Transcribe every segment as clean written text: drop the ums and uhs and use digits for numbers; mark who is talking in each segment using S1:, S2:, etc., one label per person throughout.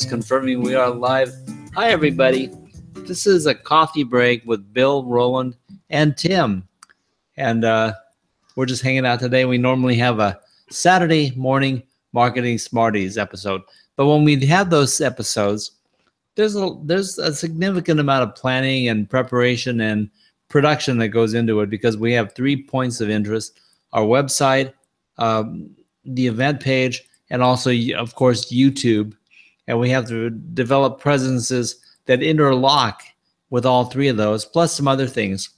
S1: just confirming we are live. Hi, everybody. This is a coffee break with Bill, Roland, and Tim. And we're just hanging out today. We normally have a Saturday morning Marketing Smarties episode. But when we have those episodes, there's a significant amount of planning and preparation and production that goes into it because we have 3 points of interest: our website, the event page, and also, of course, YouTube. And we have to develop presences that interlock with all three of those, plus some other things.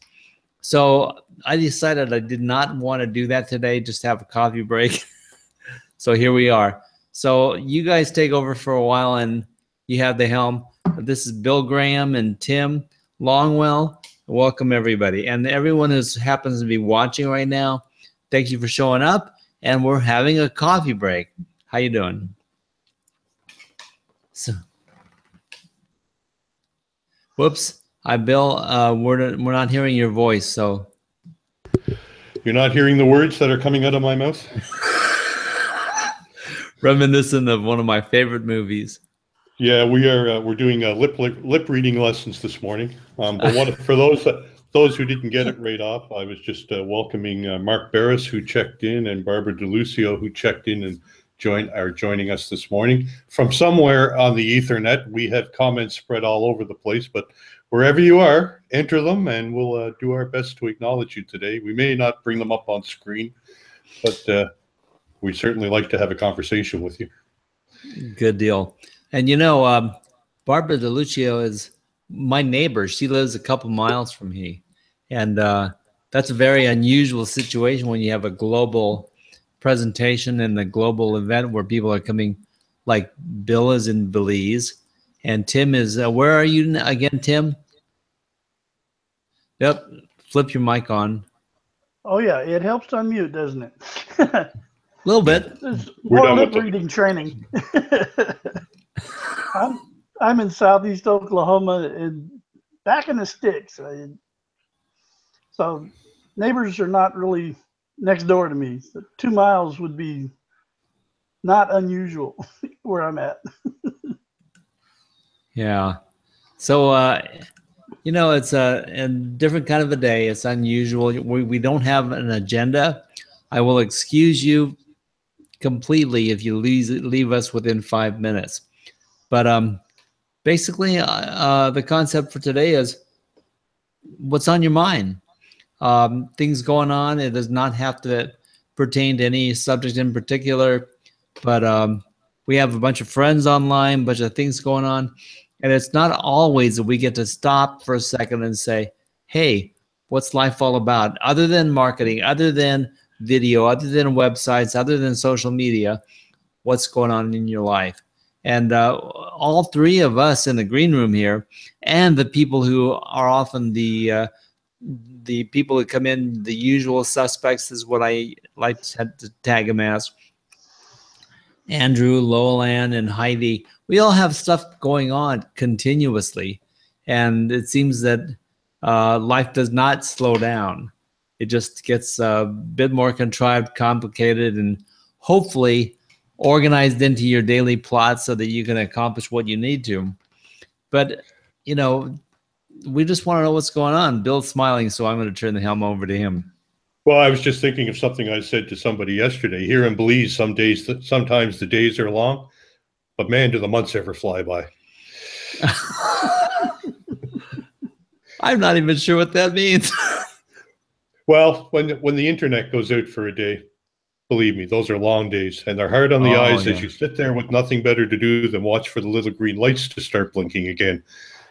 S1: So I decided I did not want to do that today, just have a coffee break. So here we are. So you guys take over for a while and you have the helm. This is Bill Graham and Tim Longwell. Welcome, everybody. And everyone who happens to be watching right now, thank you for showing up. And we're having a coffee break. How you doing? So, whoops. Hi, Bill. We're not hearing your voice, so.
S2: You're not hearing the words that are coming out of my mouth?
S1: Reminiscent of one of my favorite movies.
S2: Yeah, we're doing lip reading lessons this morning. But for those who didn't get it right off, I was just welcoming Mark Barris, who checked in, and Barbara DeLucio, who checked in and are joining us this morning. From somewhere on the Ethernet, we have comments spread all over the place, but wherever you are, enter them, and we'll do our best to acknowledge you today. We may not bring them up on screen, but we certainly like to have a conversation with you.
S1: Good deal. And you know, Barbara DeLucio is my neighbor. She lives a couple miles from me. And that's a very unusual situation when you have a global presentation and a global event where people are coming, like Bill is in Belize. And Tim is, where are you again, Tim? Yep, flip your mic on.
S3: Oh, yeah, it helps to unmute, doesn't it?
S1: A little bit.
S3: There's more lip reading training. I'm in southeast Oklahoma and back in the sticks. So neighbors are not really next door to me. So 2 miles would be not unusual where I'm at.
S1: Yeah. So, you know, it's a different kind of a day. It's unusual. We don't have an agenda. I will excuse you completely if you leave us within 5 minutes. But basically, the concept for today is what's on your mind. Things going on. It does not have to pertain to any subject in particular, but we have a bunch of friends online, a bunch of things going on. And it's not always that we get to stop for a second and say, hey, what's life all about? Other than marketing, other than video, other than websites, other than social media, what's going on in your life? And all three of us in the green room here, and the people who are often the people that come in, the usual suspects is what I like to tag them as. Andrew, Lowell Ann, and Heidi, we all have stuff going on continuously. And it seems that life does not slow down. It just gets a bit more contrived, complicated, and hopefully organized into your daily plot so that you can accomplish what you need to. But, you know, we just want to know what's going on. Bill's smiling, so I'm going to turn the helm over to him.
S2: Well, I was just thinking of something I said to somebody yesterday. Here in Belize, sometimes the days are long, but man, do the months ever fly by.
S1: I'm not even sure what that means.
S2: Well, when the internet goes out for a day, believe me, those are long days, and they're hard on the eyes as you sit there with nothing better to do than watch for the little green lights to start blinking again.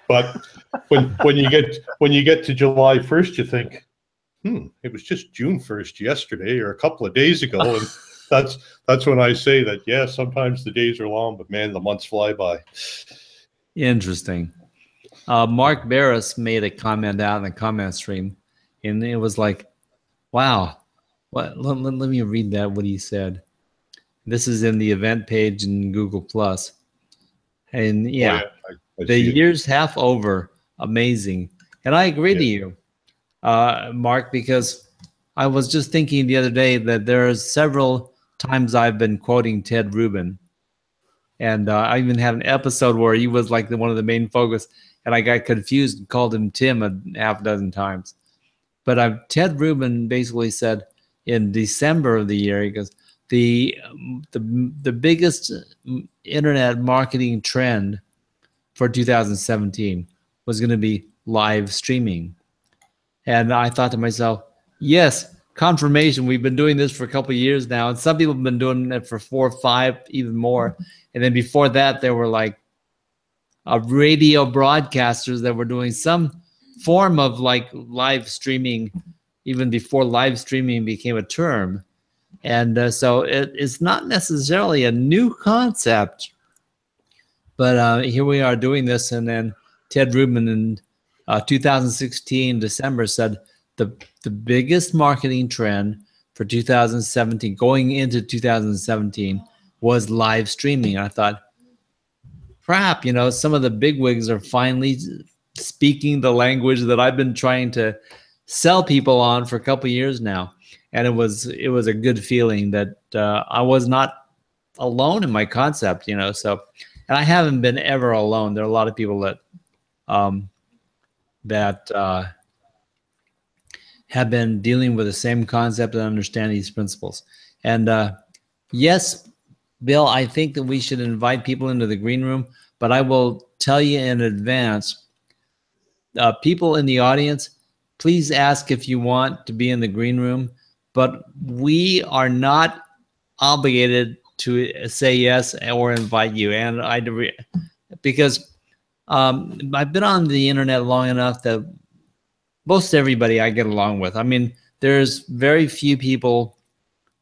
S2: But when you get to July 1st, you think, it was just June 1st yesterday or a couple of days ago, and that's when I say that, yeah, sometimes the days are long, but man, the months fly by.
S1: Interesting. Mark Barris made a comment out in the comment stream, and it was like, wow. Let me read that, what he said. This is in the event page in Google+. And yeah, the year's half over. Amazing. And I agree to you, Mark, because I was just thinking the other day that there are several times I've been quoting Ted Rubin. And I even had an episode where he was like one of the main focus, and I got confused and called him Tim a half dozen times. But Ted Rubin basically said in December of the year, he goes, the biggest internet marketing trend for 2017 was going to be live streaming. And I thought to myself, yes, confirmation. We've been doing this for a couple of years now, and some people have been doing it for 4 or 5, even more. And then before that, there were like radio broadcasters that were doing some form of like live streaming, even before live streaming became a term. And so it's not necessarily a new concept, but here we are doing this. And then Ted Rubin in 2016 December said the biggest marketing trend for 2017, going into 2017, was live streaming. I thought, crap, some of the bigwigs are finally speaking the language that I've been trying to sell people on for a couple of years now. And it was a good feeling that I was not alone in my concept, So, and I haven't been ever alone. There are a lot of people that have been dealing with the same concept and understand these principles. And yes, Bill, I think that we should invite people into the green room, but I will tell you in advance, people in the audience, please ask if you want to be in the green room, but we are not obligated to say yes or invite you. And because I've been on the internet long enough that most everybody I get along with. I mean, there's very few people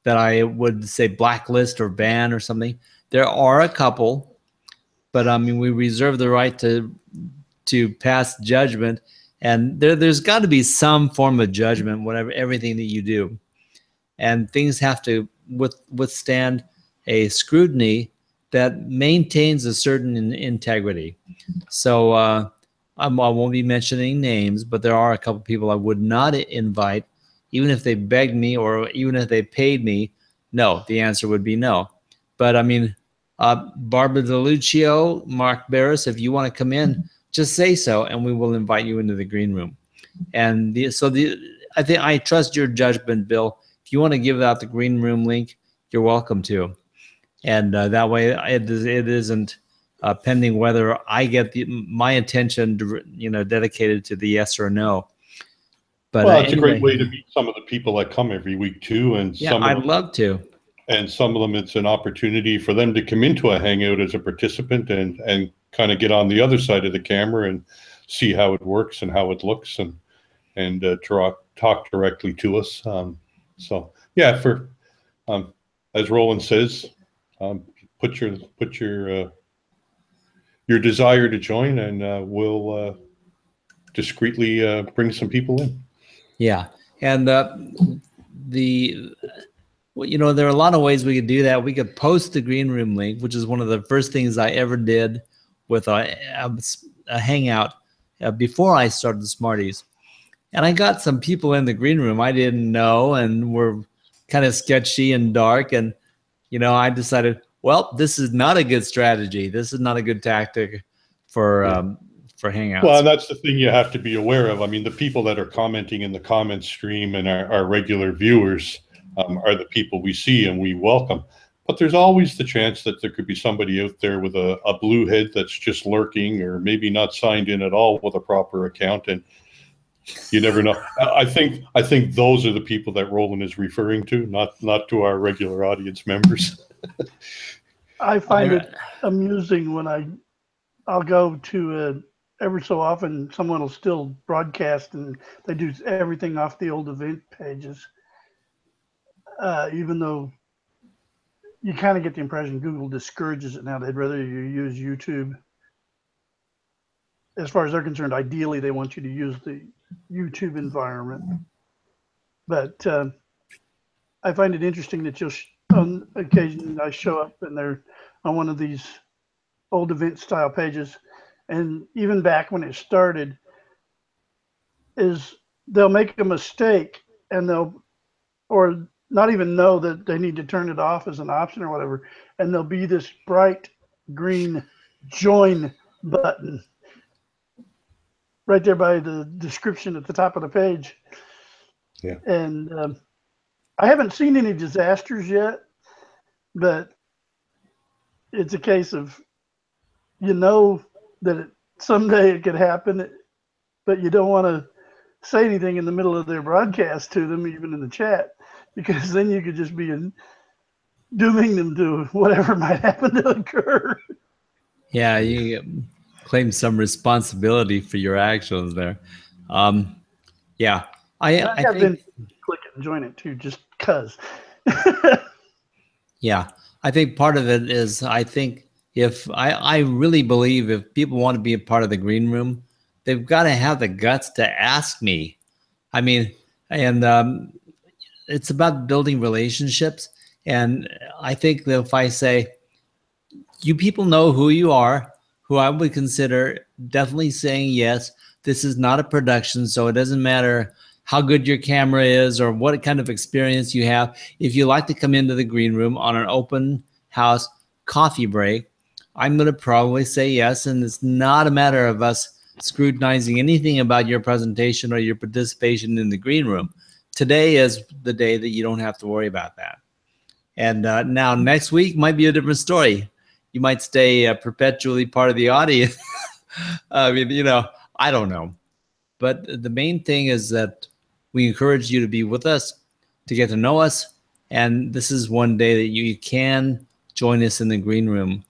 S1: that I would say blacklist or ban or something. There are a couple, but I mean, we reserve the right to pass judgment, and there's got to be some form of judgment, whatever, everything that you do, and things have to withstand a scrutiny that maintains a certain integrity. So I won't be mentioning names, but there are a couple people I would not invite, even if they begged me or even if they paid me. No, the answer would be no. But I mean, Barbara DeLuccio, Mark Barris, if you want to come in, just say so, and we will invite you into the green room. And I think I trust your judgment, Bill. If you want to give out the green room link, you're welcome to. And that way, it isn't pending whether I get my attention, dedicated to the yes or no. But
S2: well, it's
S1: anyway,
S2: a great way to meet some of the people that come every week too, and
S1: yeah, I'd love to.
S2: And some of them, it's an opportunity for them to come into a hangout as a participant and kind of get on the other side of the camera and see how it works and how it looks and talk directly to us. So yeah, as Roland says, put your desire to join, and we'll discreetly bring some people in.
S1: Yeah, and there are a lot of ways we could do that. We could post the green room link, which is one of the first things I ever did with a hangout before I started the Smarties. And I got some people in the green room I didn't know and were kind of sketchy and dark. And, I decided, well, this is not a good strategy. This is not a good tactic for hangouts.
S2: Well, and that's the thing you have to be aware of. I mean, the people that are commenting in the comment stream and our regular viewers are the people we see and we welcome. But there's always the chance that there could be somebody out there with a blue head that's just lurking, or maybe not signed in at all with a proper account, and you never know. I think those are the people that Roland is referring to, not to our regular audience members.
S3: I find it amusing when I'll go to every so often someone will still broadcast, and they do everything off the old event pages, even though you kind of get the impression Google discourages it now. They'd rather you use YouTube. As far as they're concerned, ideally they want you to use the YouTube environment. But I find it interesting that on occasion I show up and they're on one of these old event style pages. And even back when it started, they'll make a mistake and or not even know that they need to turn it off as an option or whatever. And there'll be this bright green join button right there by the description at the top of the page.
S2: Yeah.
S3: And I haven't seen any disasters yet, but it's a case of, that someday it could happen, but you don't want to say anything in the middle of their broadcast to them, even in the chat, because then you could just be dooming them to whatever might happen to occur.
S1: Yeah, you claim some responsibility for your actions there. Yeah, I
S3: have
S1: think
S3: been clicking and join it too, just cause.
S1: Yeah, I think part of it is I think if I really believe if people want to be a part of the green room, they've got to have the guts to ask me. I mean, and it's about building relationships. And I think that if I say, you people know who you are, who I would consider definitely saying yes, this is not a production, so it doesn't matter how good your camera is or what kind of experience you have. If you like to come into the green room on an open house coffee break, I'm going to probably say yes. And it's not a matter of us scrutinizing anything about your presentation or your participation in the green room. Today is the day that you don't have to worry about that. And now next week might be a different story. You might stay perpetually part of the audience. I mean, I don't know. But the main thing is that we encourage you to be with us, to get to know us. And this is one day that you can join us in the green room.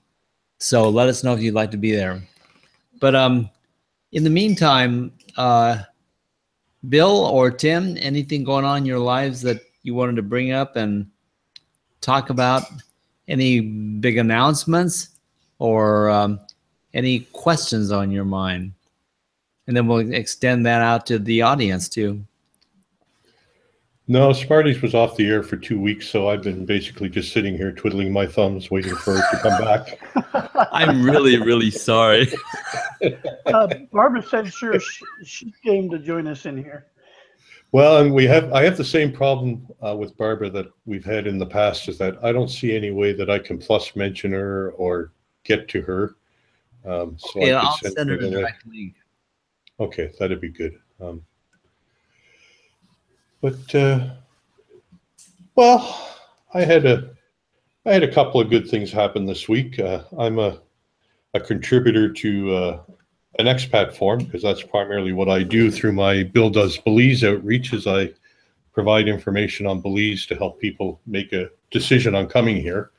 S1: So let us know if you'd like to be there. But in the meantime, Bill or Tim, anything going on in your lives that you wanted to bring up and talk about? Any big announcements or any questions on your mind? And then we'll extend that out to the audience too.
S2: No, Smarties was off the air for 2 weeks, so I've been basically just sitting here twiddling my thumbs, waiting for it to come back.
S1: I'm really, really sorry.
S3: Barbara said sure she came to join us in here.
S2: Well, and I have the same problem with Barbara that we've had in the past, is that I don't see any way that I can plus mention her or get to her. So
S1: Yeah,
S2: I
S1: I'll
S2: could
S1: send her a
S2: her
S1: direct link.
S2: Okay, that'd be good. Well, I had a couple of good things happen this week. I'm a contributor to an expat forum, because that's primarily what I do through my Bill Does Belize outreach, is I provide information on Belize to help people make a decision on coming here.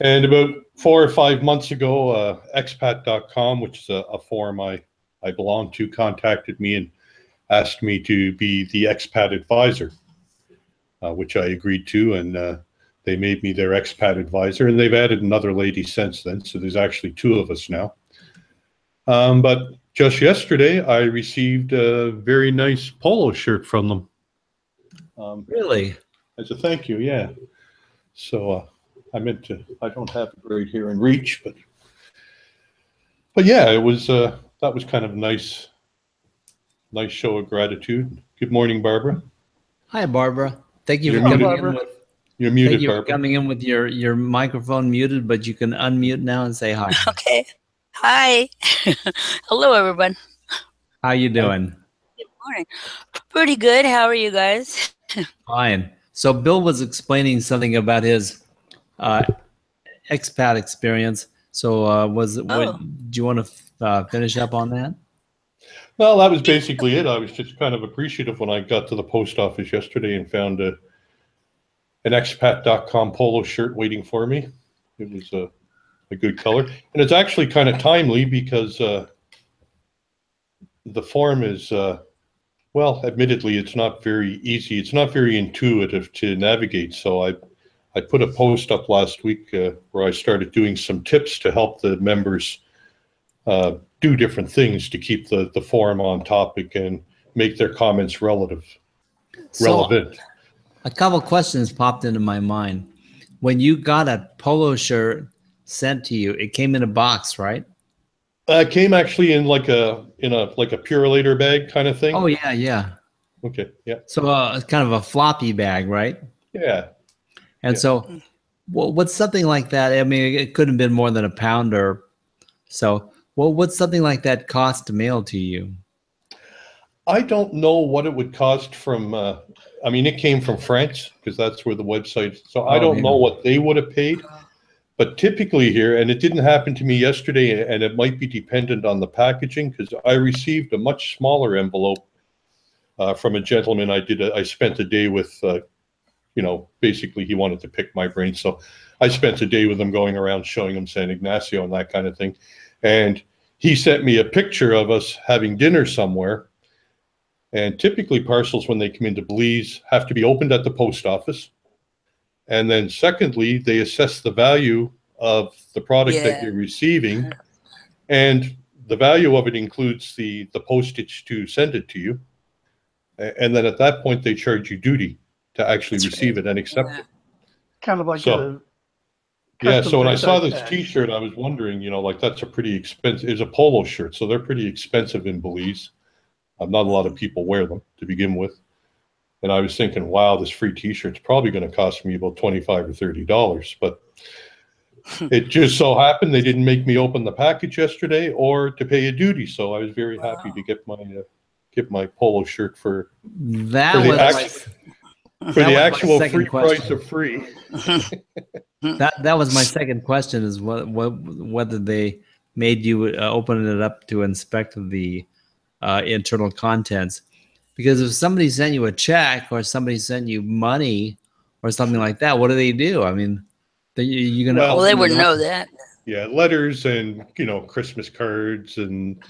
S2: And about 4 or 5 months ago, expat.com, which is a forum I belong to, contacted me and asked me to be the expat advisor, which I agreed to, and they made me their expat advisor, and they've added another lady since then, so there's actually 2 of us now. But just yesterday, I received a very nice polo shirt from them.
S1: Really?
S2: As a thank you, yeah. So I don't have it right here in reach, but yeah, it was that was kind of a nice show of gratitude. Good morning, Barbara.
S1: Hi, Barbara. Thank you
S2: You're
S1: for coming
S3: muted.
S1: in with.
S2: You're muted,
S1: Thank you
S2: Barbara.
S1: for coming in with your microphone muted, but you can unmute now and say hi.
S4: Okay. Hi. Hello, everyone.
S1: How you doing?
S4: Good morning. Pretty good. How are you guys?
S1: Fine. So Bill was explaining something about his expat experience. So do you want to finish up on that?
S2: Well, that was basically it. I was just kind of appreciative when I got to the post office yesterday and found an expat.com polo shirt waiting for me. It was a good color. And it's actually kind of timely because the form is, well, admittedly, it's not very easy. It's not very intuitive to navigate. So I put a post up last week where I started doing some tips to help the members do different things to keep the forum on topic and make their comments relevant.
S1: A couple questions popped into my mind. When you got a polo shirt sent to you, it came in a box, right?
S2: It came actually in like a Purolator bag kind of thing.
S1: Oh yeah.
S2: Okay, yeah.
S1: So it's kind of a floppy bag, right?
S2: Yeah.
S1: And so what's something like that? I mean, it couldn't have been more than a pound or so. Well, what's something like that cost to mail to you?
S2: I don't know what it would cost from, I mean, it came from France because that's where the website, so I
S1: Oh,
S2: don't know
S1: man.
S2: what they would have paid. But typically here, and it didn't happen to me yesterday, and it might be dependent on the packaging because I received a much smaller envelope from a gentleman I spent a day with, basically he wanted to pick my brain. So I spent a day with him going around showing him San Ignacio and that kind of thing. And he sent me a picture of us having dinner somewhere. And typically parcels, when they come into Belize, have to be opened at the post office. And then secondly, they assess the value of the product that you're receiving. And the value of it includes the postage to send it to you. And then at that point, they charge you duty to actually receive it and accept it.
S3: Kind of like
S2: So,
S3: a
S2: yeah,
S3: customs
S2: so when I saw
S3: excise
S2: this
S3: tax.
S2: T-shirt, I was wondering, like that's a pretty expensive, it's a polo shirt, so they're pretty expensive in Belize. Not a lot of people wear them to begin with. And I was thinking, wow, this free T-shirt's probably going to cost me about $25 or $30. But it just so happened they didn't make me open the package yesterday or to pay a duty. So I was very happy to get my polo shirt for
S1: That
S2: the
S1: was
S2: actual
S1: my
S2: free
S1: second
S2: price
S1: question.
S2: of free.
S1: That was my second question: is whether they made you open it up to inspect the internal contents. Because if somebody sent you a check or somebody sent you money or something like that, what do? I mean, you're going to
S2: Well,
S4: Well, they
S1: open it
S4: wouldn't
S1: up.
S4: know that.
S2: Yeah, letters and Christmas cards and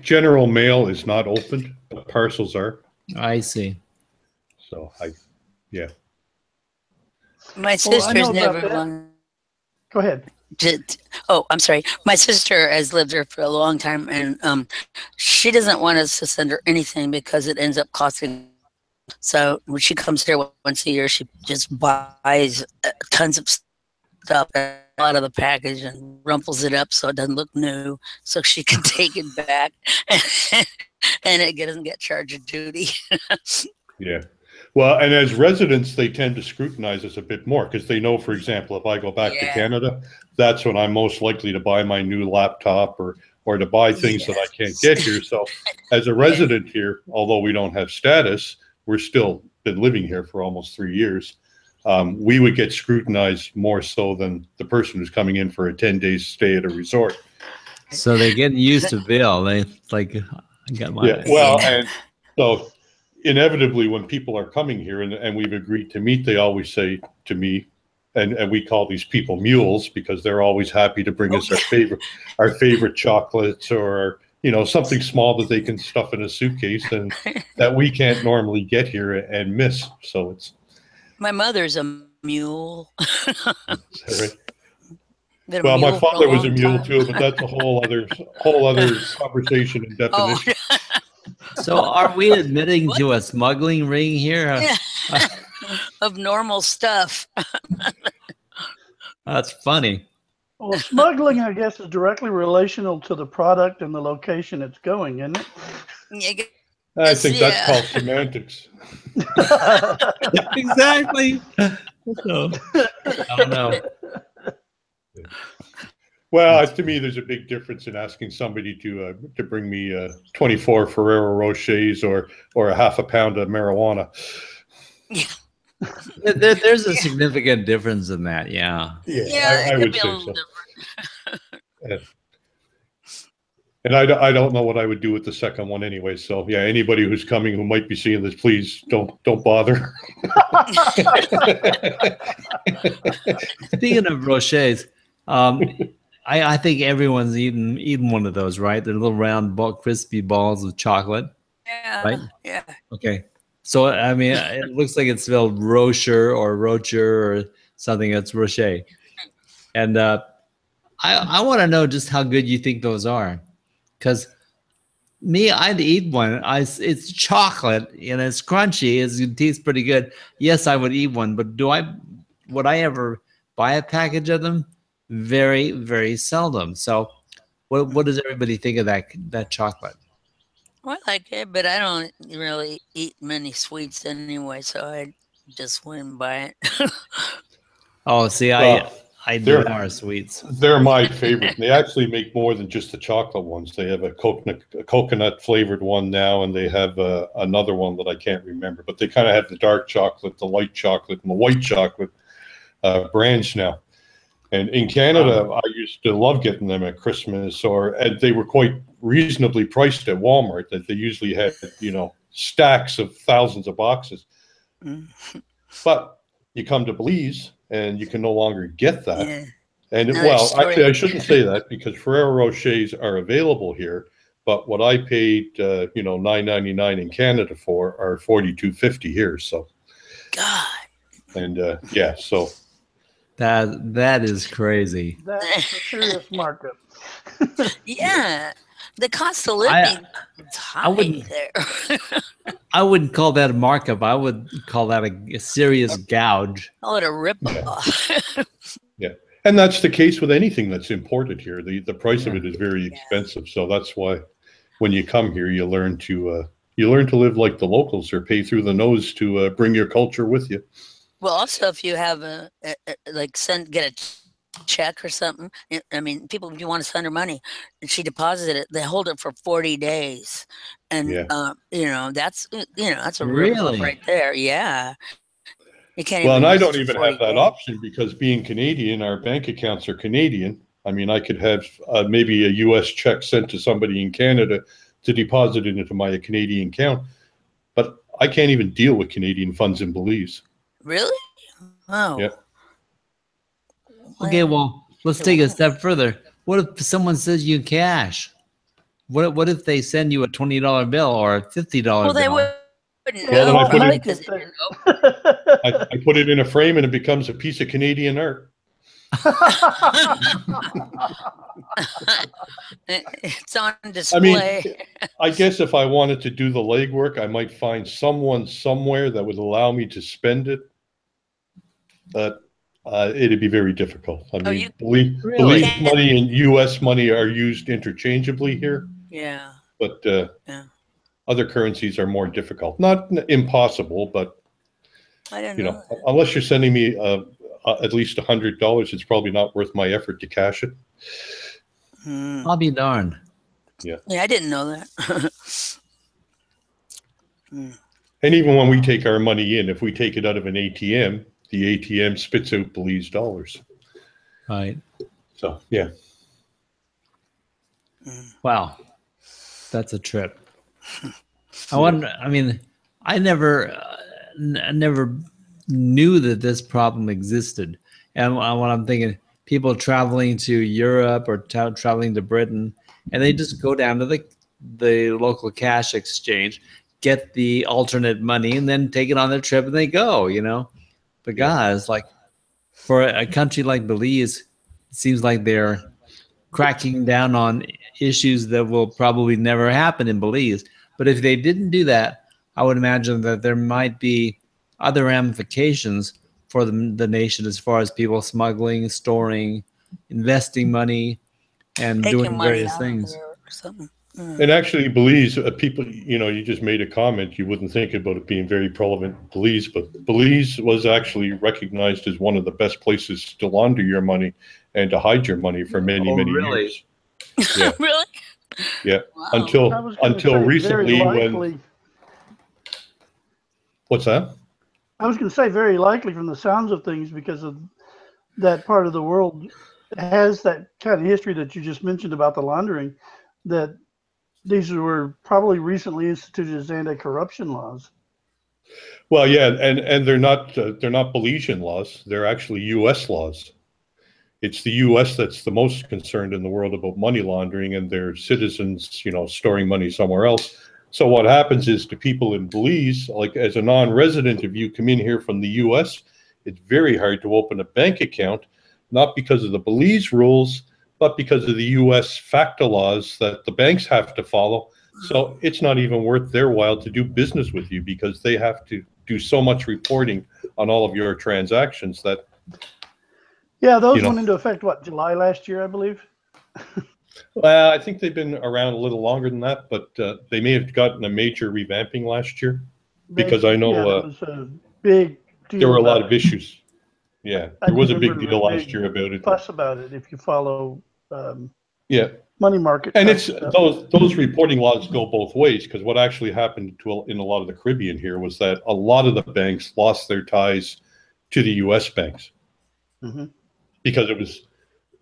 S2: general mail is not opened, but parcels are.
S1: I see.
S2: So yeah.
S4: My
S3: Well, I
S4: sister's
S3: know
S4: never
S3: about that.
S4: long.
S3: Go ahead.
S4: Oh, I'm sorry. My sister has lived there for a long time, and she doesn't want us to send her anything because it ends up costing. So when she comes here once a year, she just buys tons of stuff out of the package and rumples it up so it doesn't look new, so she can take it back, and it doesn't get charged a duty.
S2: Yeah. Well, and as residents, they tend to scrutinize us a bit more because they know, for example, if I go back to Canada, that's when I'm most likely to buy my new laptop or to buy things that I can't get here. So as a resident here, although we don't have status, we're still been living here for almost 3 years. We would get scrutinized more so than the person who's coming in for a 10-day stay at a resort.
S1: So they're getting used to Bill. They like, I got my.
S2: Yeah. Well, and so inevitably when people are coming here and we've agreed to meet, they always say to me, and we call these people mules because they're always happy to bring us our favorite chocolates or something small that they can stuff in a suitcase and that we can't normally get here and miss. So it's
S4: My mother's a mule.
S2: right.
S4: Been a
S2: Well, my
S4: mule for
S2: father was a
S4: long
S2: mule
S4: time.
S2: too, but that's a whole other conversation and definition.
S1: So are we admitting to a smuggling ring here?
S4: Of normal stuff.
S1: That's funny.
S3: Well, smuggling, I guess, is directly relational to the product and the location it's going, isn't it?
S2: I think that's called semantics.
S1: Exactly. So, I don't know.
S2: Well, to me, there's a big difference in asking somebody to bring me 24 Ferrero Rochers or a half a pound of marijuana.
S1: There's a significant difference in that. Yeah.
S2: Yeah, I would say so. Yeah. And I don't know what I would do with the second one anyway. So yeah, anybody who's coming who might be seeing this, please don't bother.
S1: Speaking of Rochers, I think everyone's eaten one of those, right? They're little round, crispy balls of chocolate.
S4: Yeah.
S1: Right?
S4: Yeah.
S1: Okay. So I mean, it looks like it's spelled Rocher or Rocher or something. That's Rocher. And I want to know just how good you think those are, because me, I'd eat one. It's chocolate and it's crunchy. It tastes pretty good. Yes, I would eat one, but would I ever buy a package of them? Very, very seldom. So, what does everybody think of that chocolate?
S4: Well, I like it, but I don't really eat many sweets anyway, so I just wouldn't buy it.
S1: Oh, see,
S2: Well,
S1: I
S2: they're
S1: devour sweets.
S2: they're my favorite. They actually make more than just the chocolate ones. They have a coconut flavored one now, and they have another one that I can't remember. But they kind of have the dark chocolate, the light chocolate, and the white chocolate brands now. And in Canada, I used to love getting them at Christmas, and they were quite reasonably priced at Walmart. That they usually had, stacks of thousands of boxes.
S4: Mm.
S2: But you come to Belize, and you can no longer get that.
S4: Yeah.
S2: And
S4: Another
S2: well,
S4: story.
S2: actually, I shouldn't say that because Ferrero Rochers are available here. But what I paid, $9.99 in Canada for are $42.50 here. So,
S4: God.
S2: and so.
S1: That is crazy.
S3: That's a serious markup.
S4: Yeah. The cost of
S1: I
S4: living is high
S1: wouldn't
S4: there.
S1: I wouldn't call that a markup. I would call that a serious gouge.
S4: Call it a rip-off.
S2: Yeah. And that's the case with anything that's imported here. The price of it is very expensive. So that's why when you come here, you learn to live like the locals or pay through the nose to bring your culture with you.
S4: Well, also, if you have get a check or something, I mean, people, if you want to send her money and she deposited it, they hold it for 40 days. And, that's a rip-off
S1: Really?
S4: right there. Yeah. You can't
S2: Well,
S4: even
S2: and I
S4: use
S2: don't
S4: it for
S2: even
S4: 40
S2: have that
S4: days.
S2: option because being Canadian, our bank accounts are Canadian. I mean, I could have maybe a U.S. check sent to somebody in Canada to deposit it into my Canadian account, but I can't even deal with Canadian funds in Belize.
S4: Really? Oh.
S2: Yeah.
S1: Okay, well, let's take a step further. What if someone sends you cash? What if they send you a $20 bill or a $50
S4: Well, they
S1: bill?
S4: wouldn't
S2: Well, then
S4: know
S2: I put
S4: probably
S2: it-
S4: because they didn't
S2: I put it in a frame and it becomes a piece of Canadian art.
S4: it's on
S2: I
S4: display.
S2: mean, I guess if I wanted to do the legwork, I might find someone somewhere that would allow me to spend it, but it'd be very difficult. I mean,
S1: Really?
S2: Belize money and U.S. money are used interchangeably here,
S4: Yeah.
S2: but other currencies are more difficult. Not impossible, but
S4: I don't know.
S2: unless you're sending me at least $100, it's probably not worth my effort to cash it.
S1: I'll be darned.
S4: Yeah, I didn't know that.
S2: And even when we take our money in, if we take it out of an ATM, the ATM spits out Belize dollars.
S1: Right.
S2: So, yeah.
S1: Wow. That's a trip. I wonder, I mean, I never knew that this problem existed. And when I'm thinking people traveling to Europe or traveling to Britain, and they just go down to the local cash exchange, get the alternate money, and then take it on their trip and they go, But guys, like for a country like Belize, it seems like they're cracking down on issues that will probably never happen in Belize. But if they didn't do that, I would imagine that there might be other ramifications for the nation as far as people smuggling, storing, investing money, and
S4: Taking
S1: doing
S4: money
S1: various
S4: out
S1: things.
S4: of there or something.
S2: And actually, Belize, people, you just made a comment, you wouldn't think about it being very prevalent in Belize, but Belize was actually recognized as one of the best places to launder your money and to hide your money for many, many
S1: really?
S2: years. Yeah.
S4: Really?
S2: Yeah.
S4: Wow.
S3: I was gonna
S2: Until
S3: say
S2: recently
S3: very likely,
S2: what's that?
S3: I was going to say very likely from the sounds of things because of that part of the world has that kind of history that you just mentioned about the laundering, that these were probably recently instituted as anti-corruption laws.
S2: Well, yeah, and they're not Belizean laws. They're actually U.S. laws. It's the U.S. that's the most concerned in the world about money laundering and their citizens, storing money somewhere else. So what happens is to people in Belize, like as a non-resident, if you come in here from the U.S., it's very hard to open a bank account, not because of the Belize rules, but because of the U.S. FACTA laws that the banks have to follow. So it's not even worth their while to do business with you because they have to do so much reporting on all of your transactions that.
S3: Yeah, those went into effect, July last year, I believe?
S2: Well, I think they've been around a little longer than that, but they may have gotten a major revamping last year because I know
S3: it was a big deal.
S2: there were a lot of issues. Yeah,
S3: I
S2: there was a big
S3: remember
S2: deal
S3: a
S2: last
S3: big
S2: year about it.
S3: fuss about it if you follow
S2: Yeah,
S3: money market.
S2: and
S3: type
S2: it's
S3: stuff.
S2: those reporting laws go both ways, because what actually happened in a lot of the Caribbean here was that a lot of the banks lost their ties to the U.S. banks because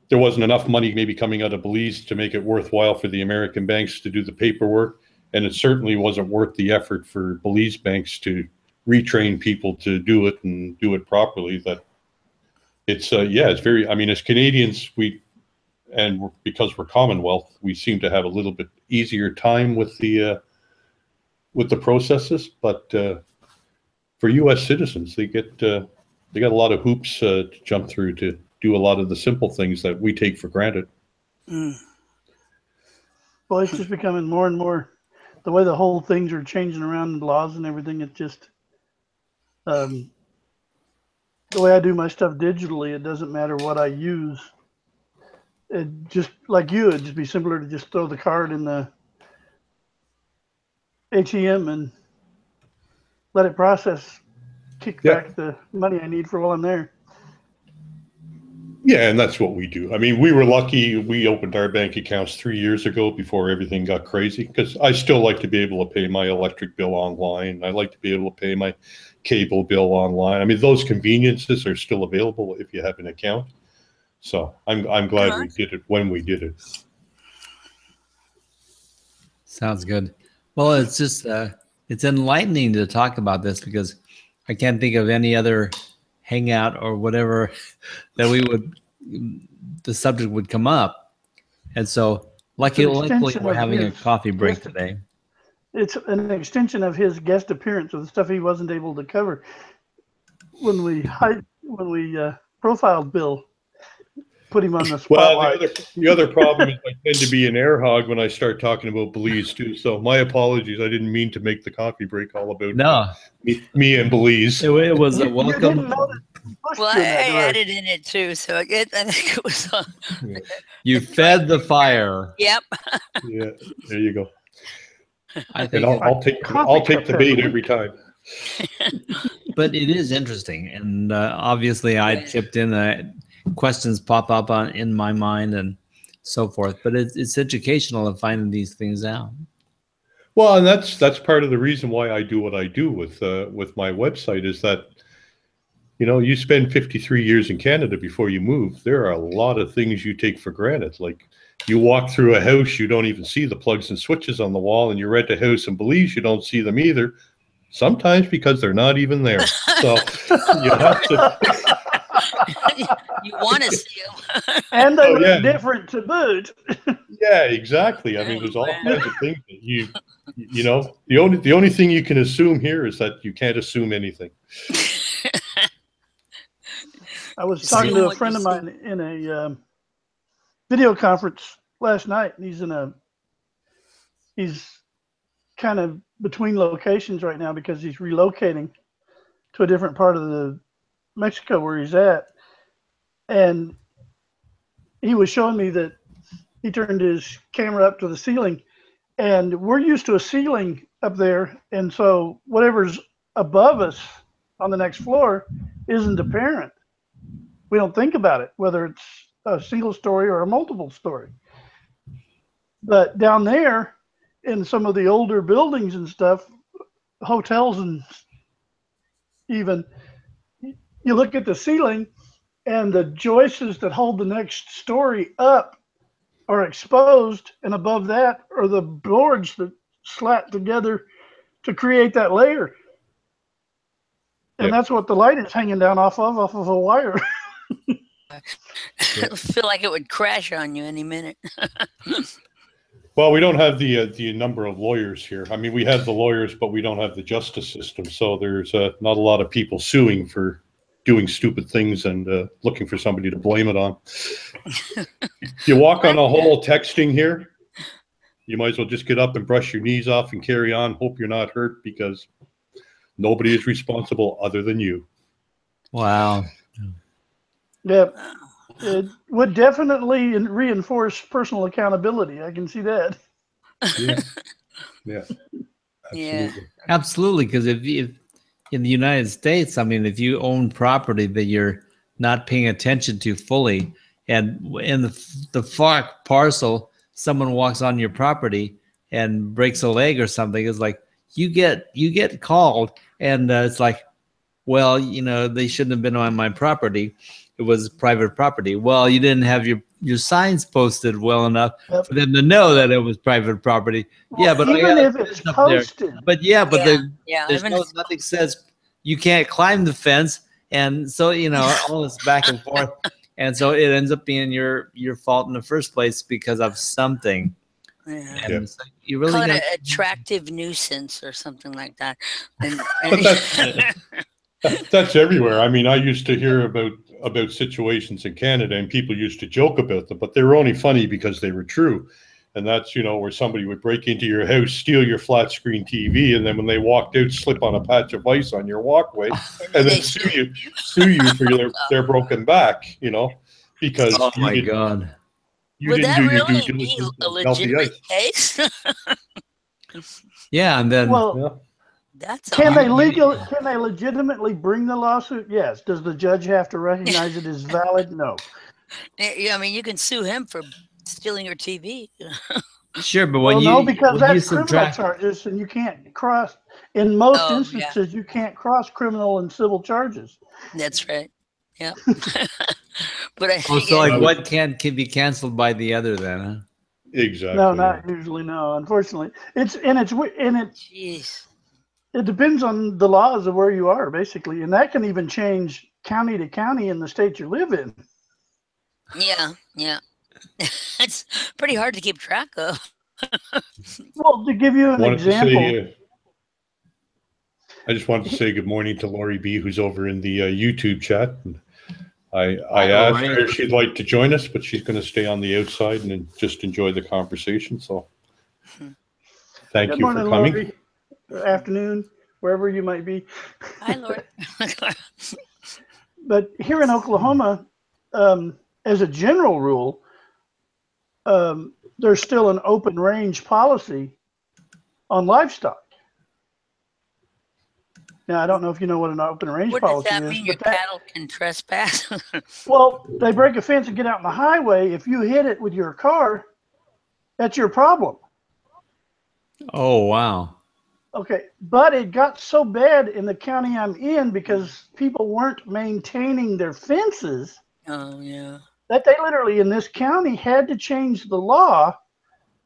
S2: there wasn't enough money maybe coming out of Belize to make it worthwhile for the American banks to do the paperwork, and it certainly wasn't worth the effort for Belize banks to retrain people to do it and do it properly. That it's it's very. I mean, as Canadians, because we're Commonwealth, we seem to have a little bit easier time with the processes. But for U.S. citizens, they got a lot of hoops to jump through to do a lot of the simple things that we take for granted.
S3: Well, it's just becoming more and more the way the whole things are changing around, laws and everything. It's just the way I do my stuff digitally. It doesn't matter what I use. It just like you, it'd just be simpler to just throw the card in the ATM and let it process, kick back the money I need for while I'm there.
S2: Yeah, and that's what we do. I mean, we were lucky. We opened our bank accounts 3 years ago before everything got crazy, because I still like to be able to pay my electric bill online. I like to be able to pay my cable bill online. I mean, those conveniences are still available if you have an account. So I'm glad we did it when we did it.
S1: Sounds good. Well, it's just it's enlightening to talk about this, because I can't think of any other hangout or whatever that the subject would come up. And so luckily we're having a coffee break today.
S3: It's an extension of his guest appearance of the stuff he wasn't able to cover when we profiled Bill. Put him on the spotlight.
S2: Well, the other problem is I tend to be an air hog when I start talking about Belize too. So my apologies. I didn't mean to make the coffee break all about me and Belize.
S1: It was a welcome.
S3: Well,
S4: I added in it too, so I think it was.
S1: You fed the fire.
S4: Yep.
S2: Yeah, there you go.
S1: I think
S2: I'll take the bait every time.
S1: But it is interesting, and obviously I chipped in. Questions pop up in my mind and so forth, but it's educational in finding these things out.
S2: Well, and that's part of the reason why I do what I do with my website, is that, you know, you spend 53 years in Canada before you move. There are a lot of things you take for granted. Like, you walk through a house, you don't even see the plugs and switches on the wall, and you rent a house in Belize, you don't see them either. Sometimes because they're not even there. So you have to.
S4: You want to see them,
S3: and they look different to boot.
S2: Yeah, exactly. I mean, there's all kinds of things that you know. The only thing you can assume here is that you can't assume anything.
S3: I was talking to a friend of mine in a video conference last night, and he's kind of between locations right now because he's relocating to a different part of the Mexico where he's at. And he was showing me that he turned his camera up to the ceiling, and we're used to a ceiling up there. And so whatever's above us on the next floor isn't apparent. We don't think about it, whether it's a single story or a multiple story. But down there in some of the older buildings and stuff, hotels and even, you look at the ceiling, and the joists that hold the next story up are exposed, and above that are the boards that slat together to create that layer. And that's what the light is hanging down off of a wire.
S4: I feel like it would crash on you any minute.
S2: Well, we don't have the number of lawyers here. I mean, we have the lawyers, but we don't have the justice system. So there's not a lot of people suing for doing stupid things and looking for somebody to blame it on. You walk on a hole texting here, you might as well just get up and brush your knees off and carry on. Hope you're not hurt, because nobody is responsible other than you.
S1: Wow.
S3: Yeah, it would definitely reinforce personal accountability. I can see that.
S2: Yeah,
S1: absolutely. Because if in the United States, I mean, if you own property that you're not paying attention to fully. And in the far parcel, someone walks on your property and breaks a leg or something. It's like you get called, and it's like, well, they shouldn't have been on my property. It was private property. Well, you didn't have your signs posted well enough
S3: Yep.
S1: for them to know that it was private property.
S3: Well,
S1: Yeah, but
S3: even if it's posted,
S1: there's nothing says you can't climb the fence, and so all this back and forth, and so it ends up being your fault in the first place because of something.
S4: Yeah.
S1: And so you really
S4: Call it
S1: got
S4: an attractive nuisance or something like that. And
S2: But that's everywhere. I mean, I used to hear about situations in Canada, and people used to joke about them, but they were only funny because they were true. And that's, where somebody would break into your house, steal your flat screen TV, and then when they walked out, slip on a patch of ice on your walkway, and then sue you for their broken back, because
S1: oh my god,
S2: you
S4: would
S2: didn't
S4: that
S2: do your
S4: really
S2: due
S4: be
S2: diligence
S4: a
S2: and melt the
S4: legitimate
S2: ice.
S4: case?
S1: yeah, and then
S4: That's
S3: can they legitimately bring the lawsuit? Yes. Does the judge have to recognize it as valid? No.
S4: I mean, you can sue him for stealing your TV.
S1: sure, but
S3: no, because that's criminal
S1: subtract
S3: charges, and you can't cross. In most instances, you can't cross criminal and civil charges.
S4: That's right. Yeah. But I
S1: think so like what can be canceled by the other then, huh?
S2: Exactly.
S3: No, not usually. No, unfortunately,
S4: Jeez.
S3: It depends on the laws of where you are, basically, and that can even change county to county in the state you live in.
S4: Yeah. It's pretty hard to keep track of.
S3: Well, to give you an example,
S2: I just wanted to say good morning to Lori B, who's over in the YouTube chat. And I asked her if she'd like to join us, but she's going to stay on the outside and just enjoy the conversation. So thank you for coming.
S3: Lori. Afternoon, wherever you might be.
S4: Hi, Lori.
S3: But here in Oklahoma, as a general rule, there's still an open range policy on livestock. Now, I don't know if you know what an open range policy is.
S4: What does that mean? Your cattle can trespass?
S3: Well, they break a fence and get out on the highway. If you hit it with your car, that's your problem.
S1: Oh, wow.
S3: Okay, but it got so bad in the county I'm in because people weren't maintaining their fences.
S4: Oh, yeah.
S3: That they literally in this county had to change the law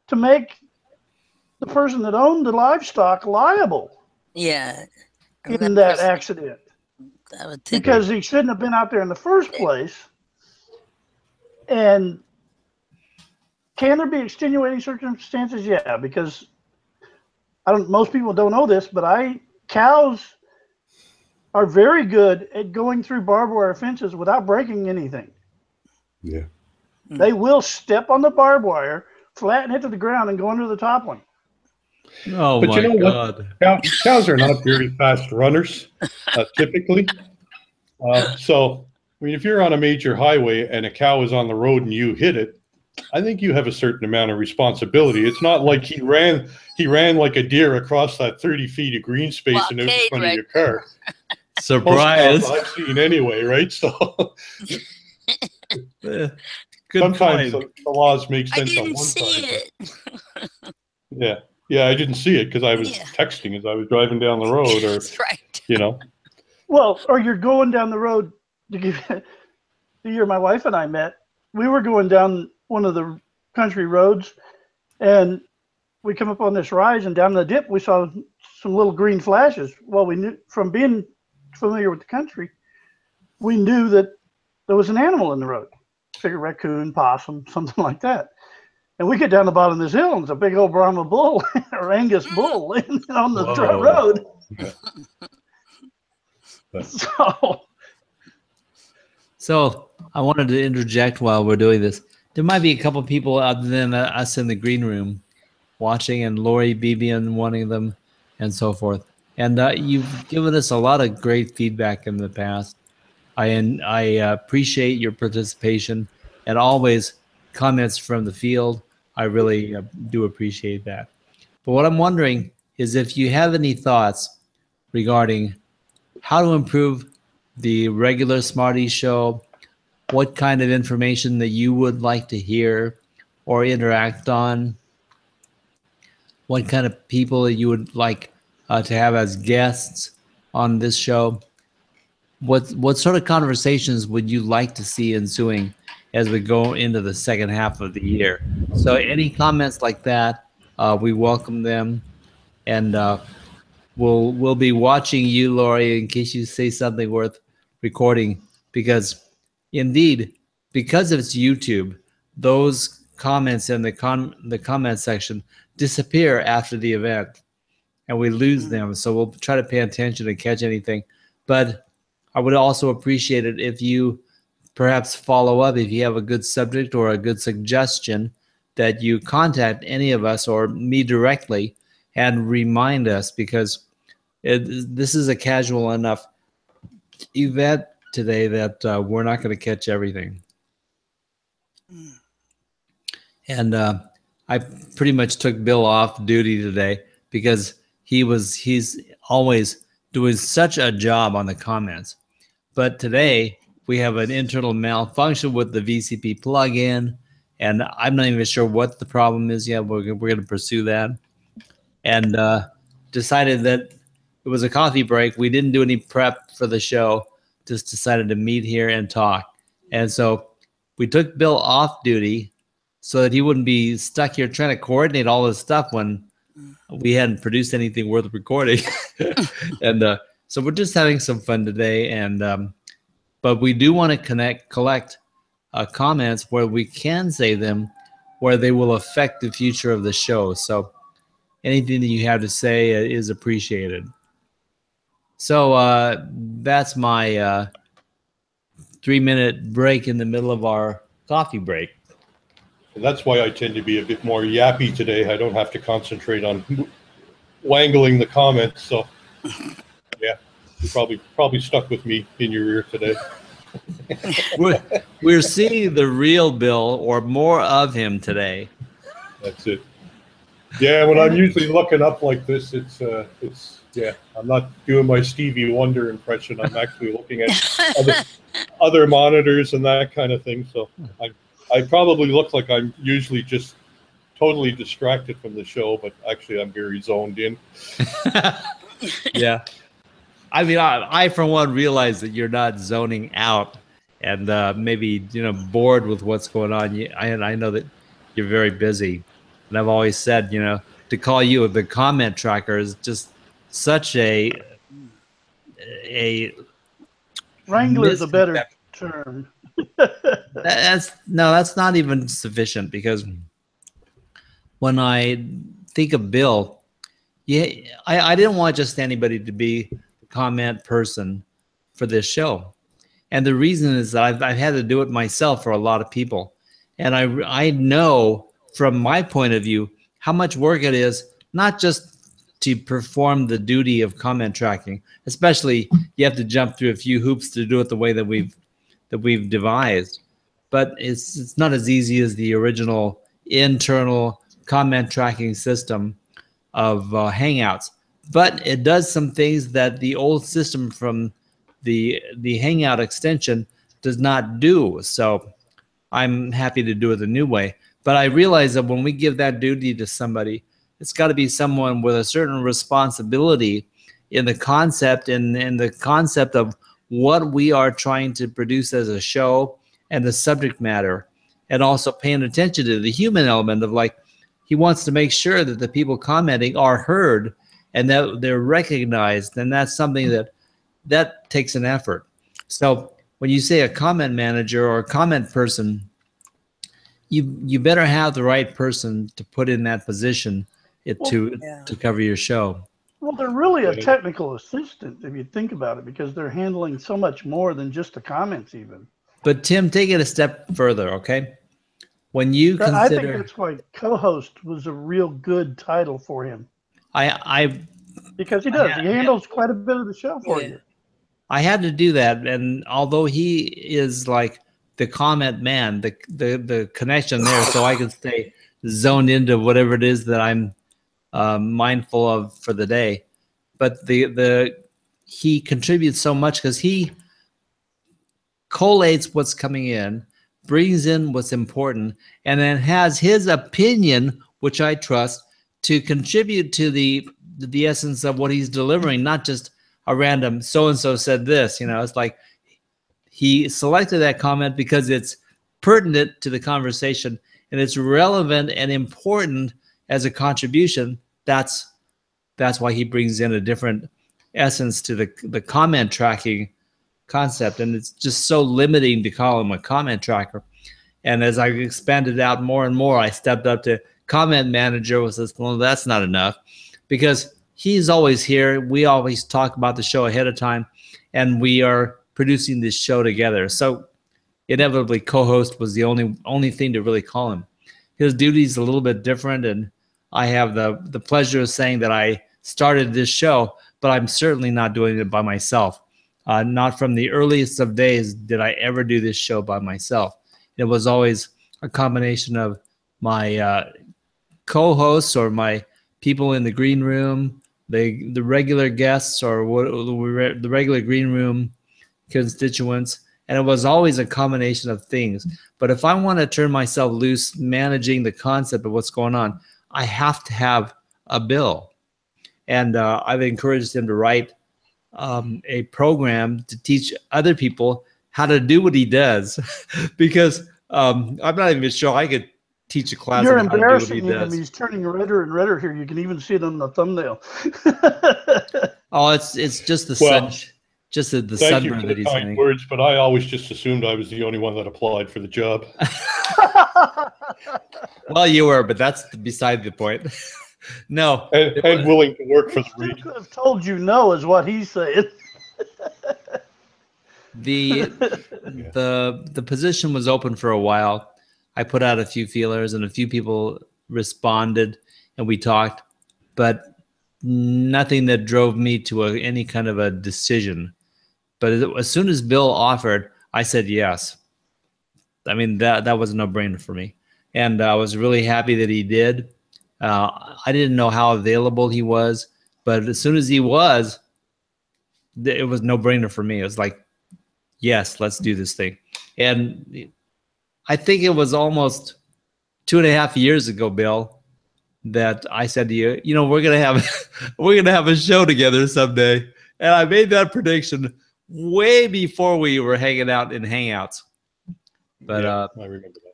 S3: to make the person that owned the livestock liable.
S4: Yeah.
S3: In that accident. Because he shouldn't have been out there in the first place. And can there be extenuating circumstances? Yeah, because most people don't know this, but cows are very good at going through barbed wire fences without breaking anything.
S2: Yeah.
S3: They will step on the barbed wire, flatten it to the ground, and go under the top one.
S1: Oh, but my God.
S2: Cows are not very fast runners, typically. So, I mean, if you're on a major highway and a cow is on the road and you hit it, I think you have a certain amount of responsibility. It's not like he ran like a deer across that 30 feet of green space and out in front of your car.
S1: Surprise.
S2: I've seen anyway, right? So
S1: sometimes
S2: the laws make sense on one side. Yeah, I didn't see it because I was texting as I was driving down the road, or
S4: that's right.
S3: Well, or you're going down the road. The year my wife and I met, we were going down one of the country roads, and we come up on this rise, and down the dip we saw some little green flashes. Well, we knew from being familiar with the country, we knew that there was an animal in the road. Figure raccoon, possum, something like that. And we get down the bottom of this hill, and it's a big old Brahma bull or Angus bull on the road.
S1: So I wanted to interject while we're doing this. There might be a couple people other than us in the green room watching, and Lori B being one of them, and so forth. And you've given us a lot of great feedback in the past. I appreciate your participation and always comments from the field. I really do appreciate that. But what I'm wondering is if you have any thoughts regarding how to improve the regular Smarties show, what kind of information that you would like to hear or interact on, what kind of people that you would like to have as guests on this show. What sort of conversations would you like to see ensuing as we go into the second half of the year? So any comments like that, we welcome them, and we'll be watching you, Lori, in case you say something worth recording, because indeed, because it's YouTube, those comments in the comment section disappear after the event, and we lose them. So we'll try to pay attention and catch anything, but I would also appreciate it if you perhaps follow up if you have a good subject or a good suggestion, that you contact any of us or me directly and remind us, because this is a casual enough event today that we're not going to catch everything. And I pretty much took Bill off duty today because he's always doing such a job on the comments. But today we have an internal malfunction with the VCP plugin, and I'm not even sure what the problem is yet. We're going to pursue that, and decided that it was a coffee break. We didn't do any prep for the show, just decided to meet here and talk. And so we took Bill off duty so that he wouldn't be stuck here trying to coordinate all this stuff when we hadn't produced anything worth recording. And so we're just having some fun today. And but we do want to collect comments where we can say them, where they will affect the future of the show. So anything that you have to say is appreciated. So that's my 3-minute break in the middle of our coffee break.
S2: And that's why I tend to be a bit more yappy today. I don't have to concentrate on wangling the comments. So yeah, you probably stuck with me in your ear today.
S1: We're seeing the real Bill, or more of him today.
S2: That's it. Yeah, when I'm usually looking up like this, it's yeah, I'm not doing my Stevie Wonder impression. I'm actually looking at other monitors and that kind of thing. So I probably look like I'm usually just totally distracted from the show, but actually I'm very zoned in.
S1: Yeah. I mean, I for one realize that you're not zoning out and maybe, bored with what's going on. I know that you're very busy. And I've always said, to call you the comment tracker is just such a
S3: Wrangler is a better term.
S1: that's not even sufficient, because when I think of Bill, I didn't want just anybody to be the comment person for this show. And the reason is that I've had to do it myself for a lot of people. And I know from my point of view how much work it is, not just to perform the duty of comment tracking, especially you have to jump through a few hoops to do it the way that we've devised. But it's not as easy as the original internal comment tracking system of Hangouts. But it does some things that the old system from the Hangout extension does not do. So I'm happy to do it the new way. But I realize that when we give that duty to somebody, it's got to be someone with a certain responsibility in the concept and in the concept of what we are trying to produce as a show and the subject matter, and also paying attention to the human element of, like, he wants to make sure that the people commenting are heard and that they're recognized. And that's something that takes an effort. So when you say a comment manager or a comment person, you better have the right person to put in that position to cover your show.
S3: Well, they're really a technical assistant if you think about it, because they're handling so much more than just the comments even.
S1: But Tim, take it a step further, okay? When you consider,
S3: I think that's why co-host was a real good title for him.
S1: Because
S3: he does. He handles quite a bit of the show for you.
S1: I had to do that, and although he is like the comment man, the connection there, so I can stay zoned into whatever it is that I'm mindful of for the day. But he contributes so much because he collates what's coming in, brings in what's important, and then has his opinion, which I trust, to contribute to the essence of what he's delivering, not just a random so-and-so said this. It's like he selected that comment because it's pertinent to the conversation and it's relevant and important as a contribution. That's why he brings in a different essence to the comment tracking concept. And it's just so limiting to call him a comment tracker. And as I expanded out more and more, I stepped up to comment manager. Was this? Well, that's not enough, because he's always here. We always talk about the show ahead of time, and we are producing this show together. So inevitably, co-host was the only thing to really call him. His duty's a little bit different, and I have the pleasure of saying that I started this show, but I'm certainly not doing it by myself. Not from the earliest of days did I ever do this show by myself. It was always a combination of my co-hosts or my people in the green room, the regular guests, or the regular green room constituents, and it was always a combination of things. But if I want to turn myself loose managing the concept of what's going on, I have to have a Bill. And I've encouraged him to write a program to teach other people how to do what he does, because I'm not even sure I could teach a class.
S3: You're
S1: on how to do what
S3: embarrassing
S1: he
S3: him.
S1: does.
S3: He's turning redder and redder here. You can even see it on the thumbnail.
S1: Oh, it's just the
S2: Well,
S1: sun, just the
S2: Thank you
S1: sunburn
S2: for
S1: that
S2: the
S1: he's
S2: kind
S1: getting.
S2: words, but I always just assumed I was the only one that applied for the job.
S1: Well, you were, but that's beside the point. No,
S2: And willing to work for the
S3: Still
S2: region.
S3: could have told you no, is what he's saying.
S1: the position was open for a while. I put out a few feelers, and a few people responded, and we talked, but nothing that drove me to any kind of a decision. But as soon as Bill offered, I said yes. I mean, that was a no-brainer for me, and I was really happy that he did. I didn't know how available he was, but as soon as he was, it was no-brainer for me. It was like, yes, let's do this thing. And I think it was almost 2.5 years ago, Bill, that I said to you, we're gonna have a show together someday. And I made that prediction way before we were hanging out in Hangouts. But
S2: Yeah, I remember that.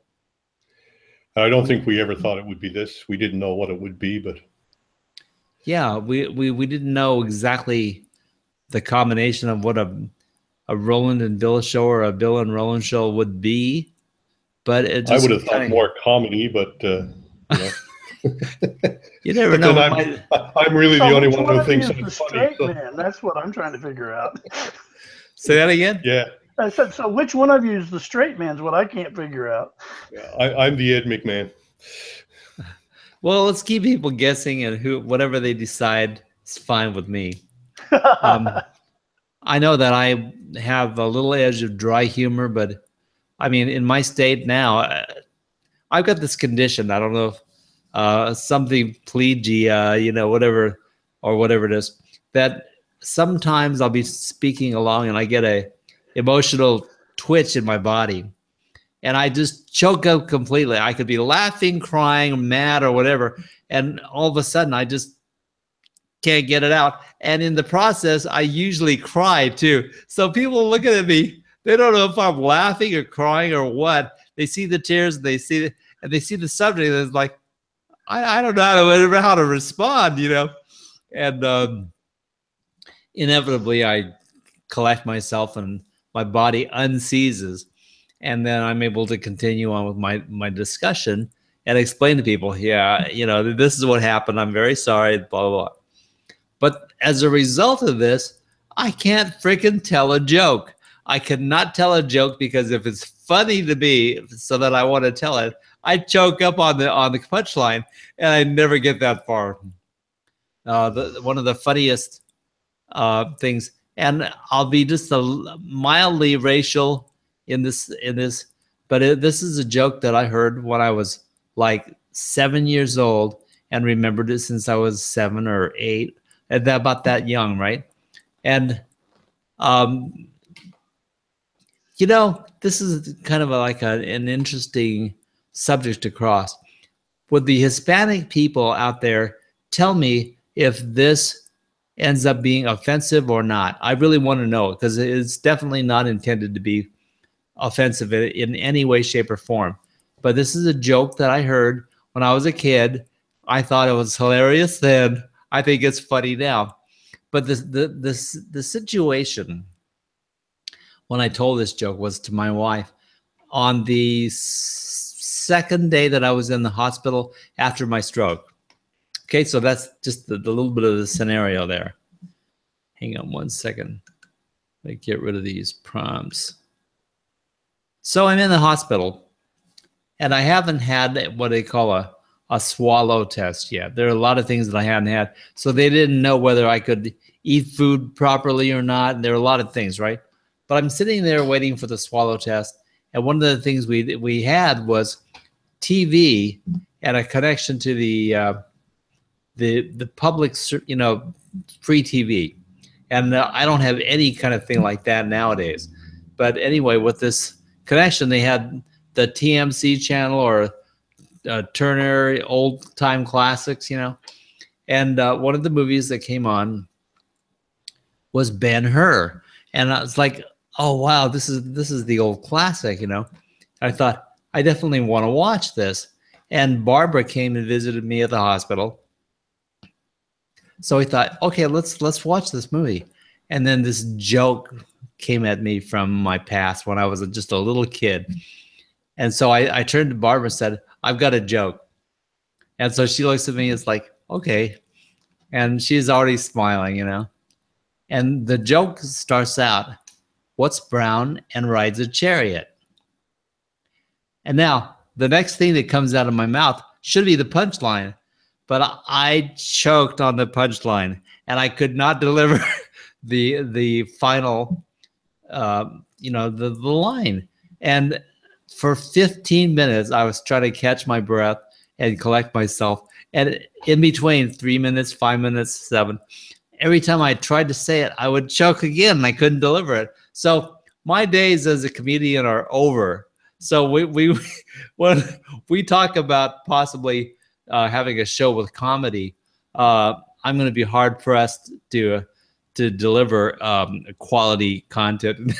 S2: I don't think we ever thought it would be this. We didn't know what it would be, but
S1: yeah, we didn't know exactly the combination of what a Roland and Bill show or a Bill and Roland show would be. But it just
S2: I would have thought more comedy, but
S1: you never
S2: but
S1: know.
S2: then I'm really the only one who thinks
S3: I'm
S2: I'm
S3: the
S2: funny.
S3: straight
S2: So,
S3: man. That's what I'm trying to figure out.
S1: Say that again?
S2: yeah,
S3: I said, so which one of you is the straight man is what I can't figure out.
S2: I'm the Ed McMahon.
S1: Well, let's keep people guessing, and whatever they decide is fine with me. I know that I have a little edge of dry humor, but I mean, in my state now, I've got this condition. I don't know if something plegia, whatever it is, that sometimes I'll be speaking along and I get a emotional twitch in my body, and I just choke up completely. I could be laughing, crying, mad, or whatever, and all of a sudden I just can't get it out. And in the process, I usually cry too. So people looking at me, they don't know if I'm laughing or crying or what. They see the tears, and they see the subject, and it's like, I don't know how to respond, And inevitably, I collect myself, and my body unseizes, and then I'm able to continue on with my discussion and explain to people, yeah, this is what happened. I'm very sorry, blah, blah, blah. But as a result of this, I can't freaking tell a joke. I cannot tell a joke because if it's funny to me, so that I want to tell it, I choke up on the punchline, and I never get that far. One of the funniest things, and I'll be just mildly racial in this, but this is a joke that I heard when I was like 7 years old and remembered it since I was 7 or 8, about that young, right? And You know, this is kind of an interesting subject to cross. Would the Hispanic people out there tell me if this ends up being offensive or not? I really want to know, because it's definitely not intended to be offensive in any way, shape, or form. But this is a joke that I heard when I was a kid. I thought it was hilarious then. I think it's funny now. But the situation when I told this joke was to my wife on the second day that I was in the hospital after my stroke. Okay, so that's just the little bit of the scenario there. Hang on one second. Let me get rid of these prompts. So I'm in the hospital, and I haven't had what they call a swallow test yet. There are a lot of things that I hadn't had. So they didn't know whether I could eat food properly or not. And there are a lot of things, right? But I'm sitting there waiting for the swallow test. And one of the things we had was TV and a connection to the public, you know, free TV. And I don't have any kind of thing like that nowadays. But anyway, with this connection, they had the TMC channel or Turner old time classics, you know. And one of the movies that came on was Ben-Hur. And I was like, oh wow, this is the old classic, you know. I thought I definitely want to watch this. And Barbara came and visited me at the hospital. So we thought, okay, let's watch this movie. And then this joke came at me from my past when I was just a little kid. And so I turned to Barbara and said, I've got a joke. And so she looks at me, it's like, okay. And she's already smiling, you know. And the joke starts out, what's brown and rides a chariot? And now the next thing that comes out of my mouth should be the punchline, but I choked on the punchline and I could not deliver the final, you know, the line. And for 15 minutes, I was trying to catch my breath and collect myself. And in between 3 minutes, 5 minutes, 7, every time I tried to say it, I would choke again and I couldn't deliver it. So my days as a comedian are over. So when we talk about possibly having a show with comedy, I'm going to be hard pressed to deliver quality content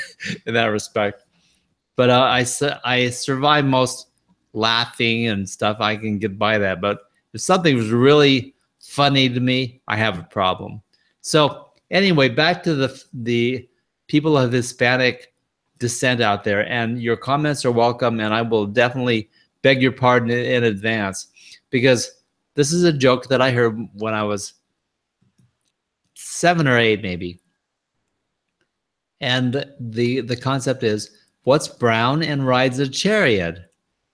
S1: in that respect. But I survive most laughing and stuff. I can get by that. But if something was really funny to me, I have a problem. So anyway, back to the people of Hispanic descent out there, and your comments are welcome, and I will definitely beg your pardon in advance, because this is a joke that I heard when I was 7 or 8 maybe. And the concept is, what's brown and rides a chariot?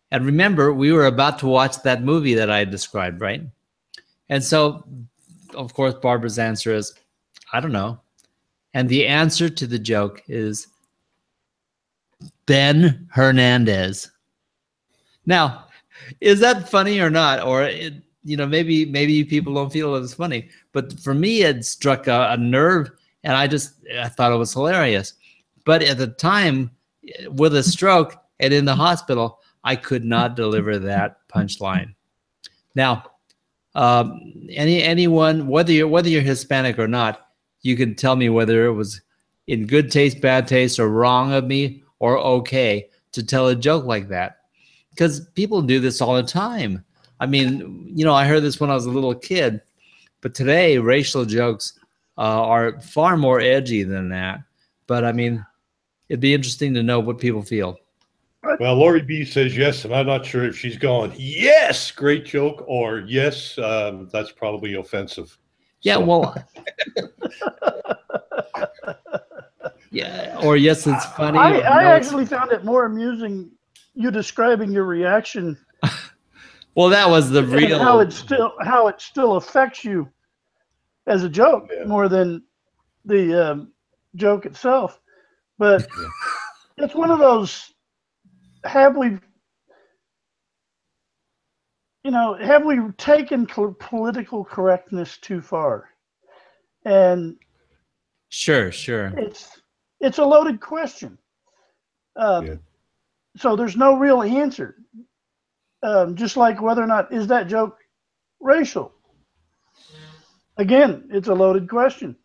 S1: And remember, we were about to watch that movie that I described, right? And so, of course, Barbara's answer is, I don't know. And the answer to the joke is Ben Hernandez. Now, is that funny or not? Or, you know, maybe people don't feel it as funny. But for me, it struck a nerve, and I thought it was hilarious. But at the time, with a stroke and in the hospital, I could not deliver that punchline. Now, anyone, whether you're Hispanic or not, you can tell me whether it was in good taste, bad taste, or wrong of me, or okay to tell a joke like that, because people do this all the time. I mean, you know, I heard this when I was a little kid, but today racial jokes are far more edgy than that. But I mean, it'd be interesting to know what people feel.
S2: Well, Lori B says yes, and I'm not sure if she's going, yes, great joke, or yes, that's probably offensive.
S1: Yeah,
S2: so.
S1: Well, yeah, or yes, it's funny.
S3: I actually found it more amusing you describing your reaction.
S1: Well, that was the real.
S3: How it still affects you as a joke more than the joke itself. But it's one of those. Have we taken political correctness too far? And
S1: sure,
S3: it's a loaded question. Yeah. So there's no real answer. Just like whether or not is that joke racial? Again, it's a loaded question.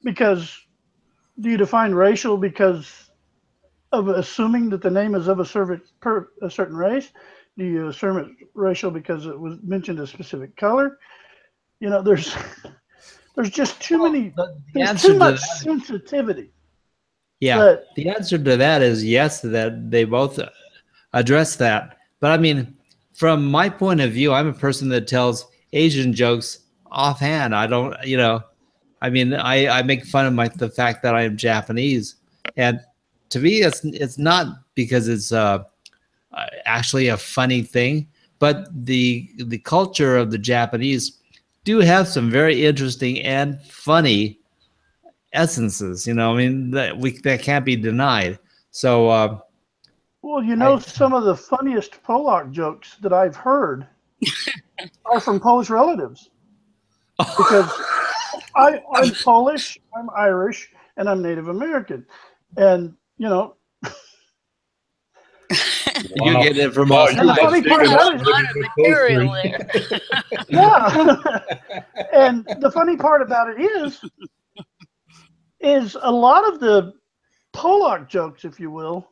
S3: Because do you define racial because of assuming that the name is of a certain race? Do you assume it's racial because it was mentioned a specific color? You know, there's just too many. There's too much sensitivity.
S1: Yeah,
S3: but
S1: the answer to that is yes. That they both address that. But I mean, from my point of view, I'm a person that tells Asian jokes offhand. I don't, I mean, I make fun of the fact that I am Japanese, and to me, it's not because it's actually a funny thing, but the culture of the Japanese do have some very interesting and funny essences. I mean that can't be denied. So,
S3: well, some of the funniest Polak jokes that I've heard are from Polish relatives because I'm Polish, I'm Irish, and I'm Native American, and
S1: you get it from
S3: us. And the funny part about it,
S4: material there.
S3: Yeah, and the funny part about it is a lot of the Polak jokes, if you will,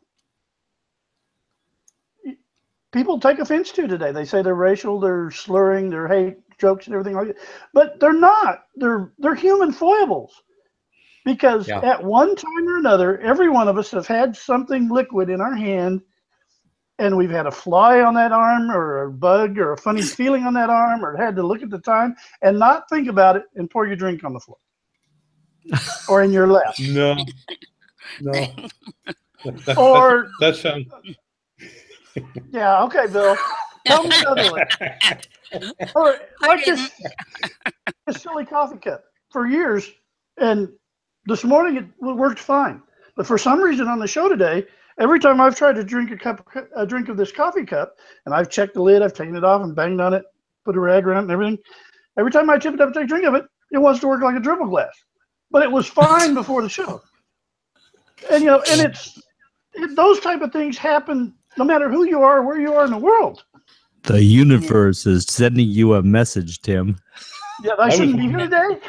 S3: people take offense to today. They say they're racial, they're slurring, they're hate jokes and everything like that. But they're not. They're human foibles. Because at one time or another, every one of us have had something liquid in our hand, and we've had a fly on that arm or a bug or a funny feeling on that arm, or had to look at the time and not think about it and pour your drink on the floor or in your lap.
S2: No.
S3: Or
S2: that sounds.
S3: Yeah. Okay, Bill. Tell me another one. Or like this silly coffee cup for years, and this morning it worked fine. But for some reason on the show today, every time I've tried to drink a drink of this coffee cup, and I've checked the lid, I've taken it off and banged on it, put a rag around it and everything. Every time I tip it up to take a drink of it, it wants to work like a dribble glass. But it was fine before the show. And those type of things happen no matter who you are or where you are in the world.
S1: The universe is sending you a message, Tim.
S3: Yeah, I shouldn't be here today.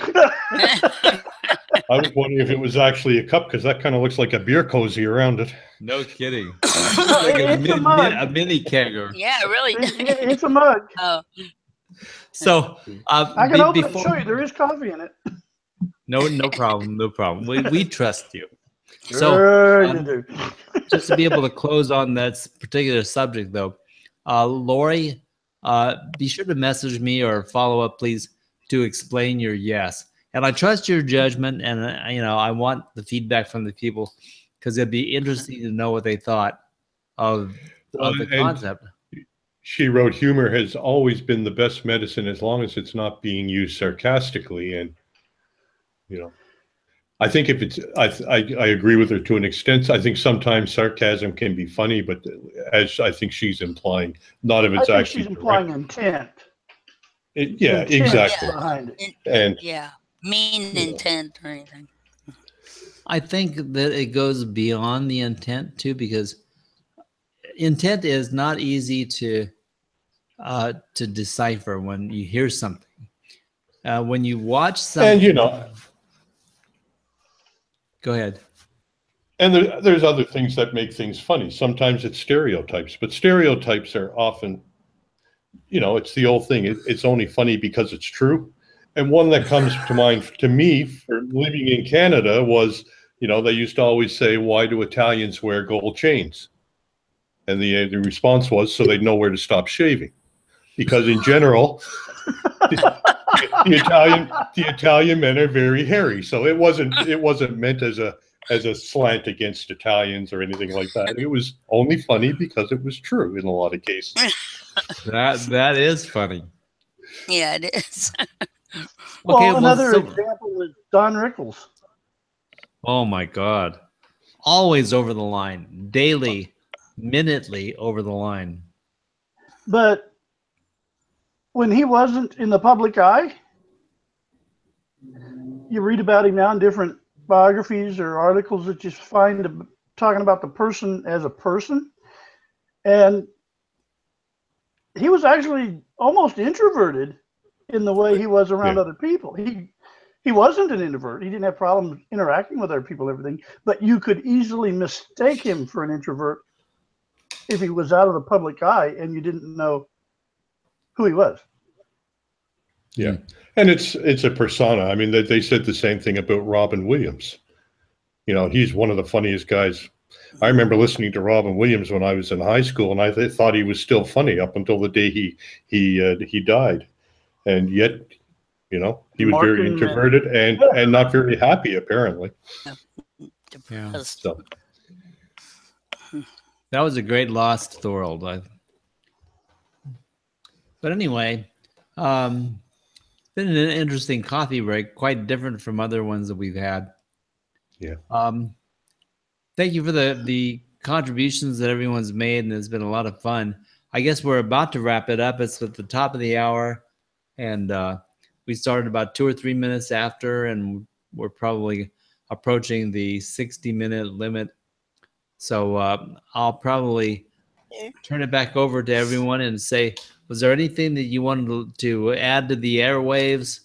S2: I was wondering if it was actually a cup, because that kind of looks like a beer cozy around it.
S1: No kidding. Like a mini kegger.
S4: Yeah, really.
S3: It's a mug.
S4: Oh.
S1: So
S3: I can open it and show you. There is coffee in it.
S1: No problem. No problem. We trust you.
S3: Sure you do.
S1: Just to be able to close on that particular subject, though, Lori, be sure to message me or follow up, please, to explain your yes. And I trust your judgment, and I want the feedback from the people because it'd be interesting to know what they thought of the concept.
S2: She wrote, humor has always been the best medicine as long as it's not being used sarcastically. And, I think if it's, I agree with her to an extent. I think sometimes sarcasm can be funny, but as I think she's implying, not if it's actually
S3: she's implying intent.
S2: Intent exactly.
S3: Behind it.
S4: Mean intent or anything.
S1: I think that it goes beyond the intent too, because intent is not easy to decipher when you hear something. When you watch something,
S2: and
S1: go ahead.
S2: And there's other things that make things funny. Sometimes it's stereotypes, but stereotypes are often, it's the old thing. It's only funny because it's true. And one that comes to mind to me for living in Canada was, they used to always say, why do Italians wear gold chains? And the response was, so they'd know where to stop shaving. Because in general, the Italian men are very hairy. So it wasn't meant as a slant against Italians or anything like that. It was only funny because it was true in a lot of cases.
S1: That is funny.
S4: Yeah, it is.
S3: Well, another example is Don Rickles.
S1: Oh my God. Always over the line. Daily, minutely over the line.
S3: But when he wasn't in the public eye, you read about him now in different biographies or articles that you find talking about the person as a person. And he was actually almost introverted in the way he was around other people. He wasn't an introvert. He didn't have problems interacting with other people and everything, but you could easily mistake him for an introvert if he was out of the public eye and you didn't know who he was.
S2: Yeah. And it's a persona. I mean, they said the same thing about Robin Williams. You know, he's one of the funniest guys. I remember listening to Robin Williams when I was in high school, and I thought he was still funny up until the day he died. And yet, you know, he was very introverted and not very happy, apparently.
S1: Yeah.
S2: So
S1: that was a great loss to the world. But anyway, been an interesting coffee break, quite different from other ones that we've had.
S2: Yeah.
S1: Thank you for the contributions that everyone's made, and it's been a lot of fun. I guess we're about to wrap it up. It's at the top of the hour, and we started about 2 or 3 minutes after, and we're probably approaching the 60-minute limit. So I'll probably turn it back over to everyone and say, was there anything that you wanted to add to the airwaves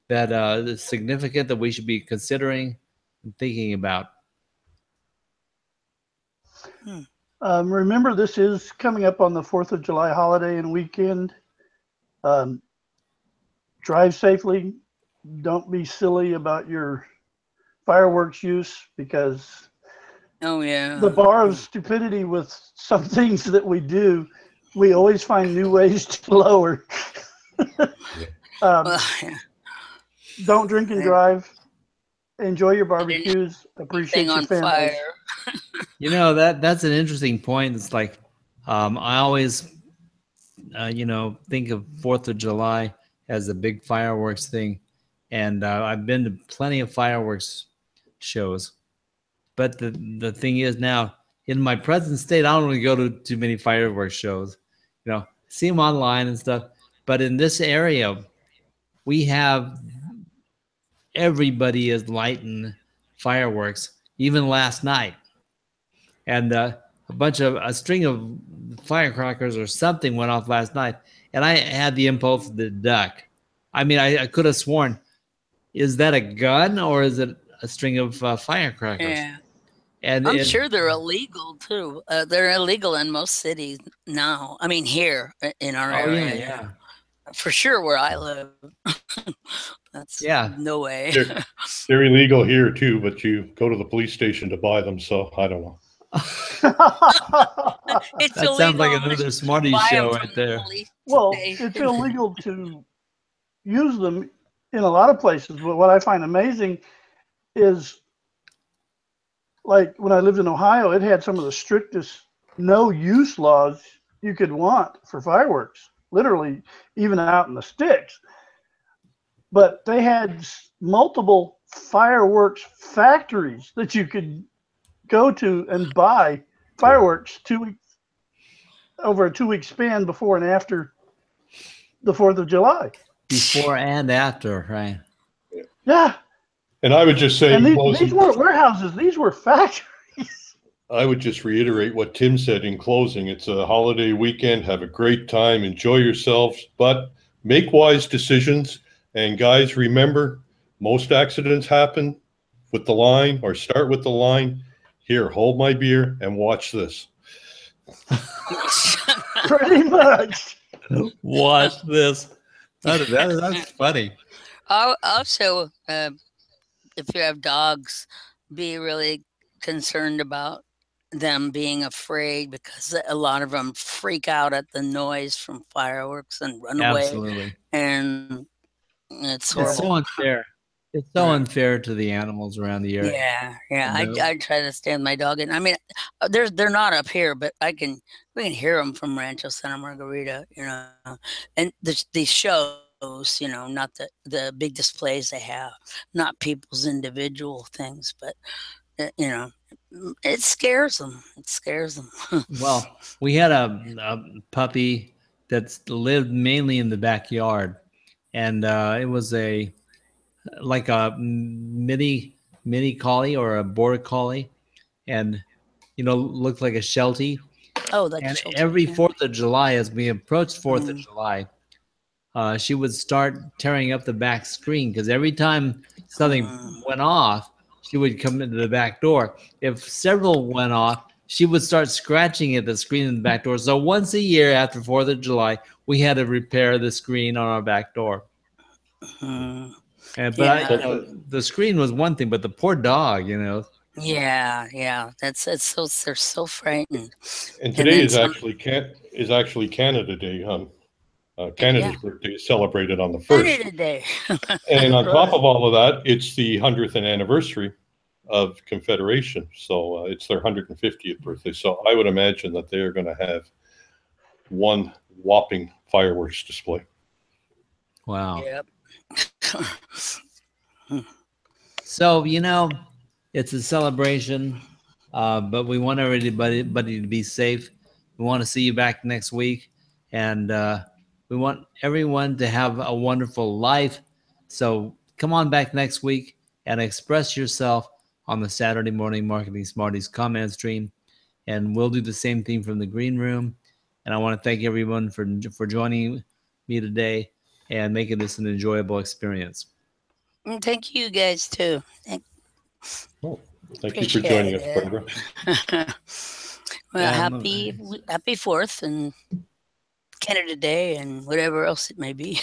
S1: that is significant that we should be considering and thinking about?
S3: Remember, this is coming up on the 4th of July holiday and weekend. Drive safely. Don't be silly about your fireworks use, because the bar of stupidity with some things that we do, we always find new ways to lower. Don't drink and drive. Enjoy your barbecues. Appreciate your families.
S1: You know, that's an interesting point. It's like I always, think of 4th of July as a big fireworks thing, and I've been to plenty of fireworks shows. But the thing is, now in my present state, I don't really go to too many fireworks shows. You know, see them online and stuff. But in this area, we have everybody is lighting fireworks, even last night. And a string of firecrackers or something went off last night, and I had the impulse to duck. I mean, I could have sworn, is that a gun or is it a string of firecrackers?
S4: Yeah. And I'm sure they're illegal too. They're illegal in most cities now. I mean, here in our area.
S1: Yeah.
S4: For sure, where I live. That's no way.
S2: They're illegal here too, but you go to the police station to buy them. So I don't know.
S1: That sounds like another Smarties show right there.
S3: Well, it's illegal to use them in a lot of places. But what I find amazing is, like when I lived in Ohio, it had some of the strictest no use laws you could want for fireworks, literally even out in the sticks. But they had multiple fireworks factories that you could go to and buy fireworks 2 weeks over a 2-week span before and after the 4th of July.
S1: Before and after, right?
S3: Yeah.
S2: And I would just say,
S3: and these weren't warehouses; these were factories.
S2: I would just reiterate what Tim said in closing. It's a holiday weekend. Have a great time. Enjoy yourselves, but make wise decisions. And guys, remember, most accidents happen with the line or start with the line. Here, hold my beer and watch this.
S3: Pretty much.
S1: Watch this. That's funny.
S4: Also, if you have dogs, be really concerned about them being afraid, because a lot of them freak out at the noise from fireworks and run away.
S1: Absolutely.
S4: And it's horrible.
S1: So unfair. It's so unfair to the animals around the area.
S4: Yeah. I try to stand my dog in. I mean, they're not up here, but we can hear them from Rancho Santa Margarita, and these shows, not the big displays they have, not people's individual things, but it scares them.
S1: Well, we had a puppy that lived mainly in the backyard, and it was like a mini mini collie or a border collie, and looked like a Sheltie.
S4: Oh, like a
S1: And
S4: Sheltie,
S1: every
S4: yeah.
S1: 4th of July, as we approached 4th of
S4: Mm.
S1: July, she would start tearing up the back screen because every time something went off, she would come into the back door. If several went off, she would start scratching at the screen in the back door. So once a year after 4th of July, we had to repair the screen on our back door.
S4: Mm.
S1: But
S4: Yeah.
S1: the screen was one thing, but the poor dog,
S4: Yeah. They're so frightened.
S2: And
S4: And
S2: today
S4: then
S2: is
S4: some.
S2: actually Canada Day. Canada's
S4: Yeah.
S2: birthday is celebrated on the 1st.
S4: Canada Day.
S2: And on
S3: Right.
S2: top of all of that, it's the 100th anniversary of Confederation. So it's their 150th birthday. So I would imagine that they are going to have one whopping fireworks display.
S1: Wow.
S4: Yep.
S1: So, it's a celebration, but we want everybody to be safe. We want to see you back next week, and we want everyone to have a wonderful life. So come on back next week and express yourself on the Saturday morning Marketing Smarties comment stream, and we'll do the same thing from the green room. And I want to thank everyone for joining me today and making this an enjoyable experience.
S4: And thank you guys too.
S2: Oh, thank you for joining us, Barbara.
S4: Well,
S1: Yeah,
S4: happy 4th and Canada Day and whatever else it may be.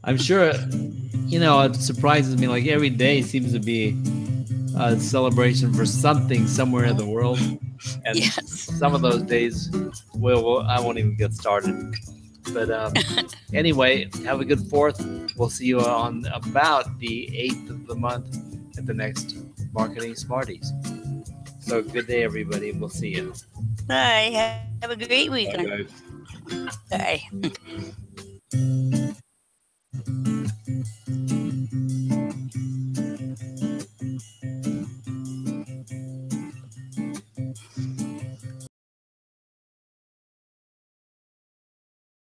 S1: I'm sure, it surprises me. Like every day seems to be a celebration for something somewhere in the world. And
S4: Yes.
S1: some of those days, I won't even get started. But anyway, have a good 4th. We'll see you on about the 8th of the month at the next Marketing Smarties. So good day, everybody. We'll see you.
S4: Bye. Have a great
S2: Bye,
S4: weekend.
S2: guys.
S4: Bye.